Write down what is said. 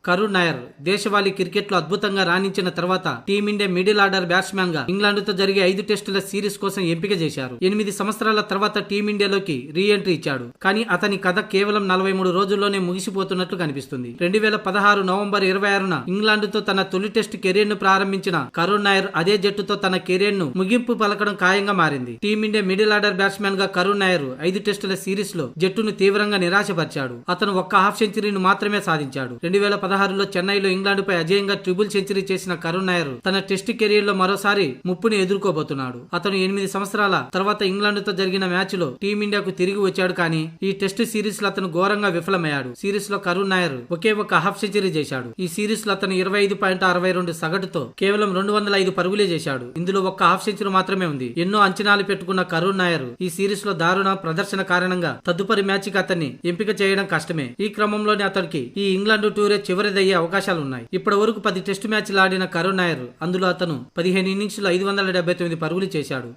కరుణ్ నాయర్ దేశవాళీ క్రికెట్ లో అద్భుతంగా రాణించిన తర్వాత టీమిండియా మిడిల్ ఆర్డర్ బ్యాట్స్మెన్ గా ఇంగ్లాండ్ తో జరిగే 5 టెస్టుల సిరీస్ కోసం ఎంపిక చేశారు. 8 సంవత్సరాల తర్వాత టీమిండియాలోకి రీ ఎంట్రీ ఇచ్చాడు. కానీ అతని కథ కేవలం 43 రోజుల్లోనే ముగిసిపోతున్నట్లు కనిపిస్తుంది. 2016 నవంబర్ 26న ఇంగ్లాండ్ తో తన తొలి టెస్ట్ కెరీర్ ను ప్రారంభించిన కరుణ్ నాయర్ అదే జట్టుతో తన కెరీర్ ను ముగింపు పలకడం ఖాయంగా మారింది. టీమిండియా మిడిల్ ఆర్డర్ బ్యాట్స్మెన్ గా కరుణ్ నాయర్ 5 టెస్టుల సిరీస్ లో జట్టును తీవ్రంగా నిరాశపరిచాడు. అతను ఒక్క హాఫ్ సెంచరీని మాత్రమే సాధించాడు. 2016లో చెన్నైలో ఇంగ్లాండ్ పై అజేయంగా ట్రిపుల్ సెంచరీ చేసిన కరుణ్ నాయర్ తన టెస్ట్ కెరీర్ లో మరోసారి ముప్పుని ఎదుర్కోబోతున్నాడు. అతను 8 సంవత్సరాల తర్వాత ఇంగ్లాండ్ తో జరిగిన మ్యాచ్ లో టీమిండియాకు తిరిగి వచ్చాడు. కానీ ఈ టెస్ట్ సిరీస్ లో అతను ఘోరంగా విఫలమయ్యాడు. సిరీస్ లో కరుణ్ నాయర్ ఒకే ఒక హాఫ్ సెంచరీ చేశాడు. ఈ సిరీస్ లో అతను 25.62 సగటుతో కేవలం 205 పరుగులే చేశాడు. ఇందులో ఒక్క హాఫ్ సెంచరీ మాత్రమే ఉంది. ఎన్నో అంచనాలు పెట్టుకున్న కరుణ్ నాయర్ ఈ సిరీస్ లో దారుణ ప్రదర్శన కారణంగా తదుపరి మ్యాచ్ కి అతన్ని ఎంపిక చేయడం కష్టమే. ఈ క్రమంలోనే అతనికి ఈ ఇంగ్లాండ్ టూరే చివరిదయ్యే అవకాశాలు ఉన్నాయి. ఇప్పటి వరకు 10 టెస్ట్ మ్యాచ్లు ఆడిన కరుణ్ నాయర్ అందులో అతను 15 ఇన్నింగ్స్ లో 579 పరుగులు చేశాడు.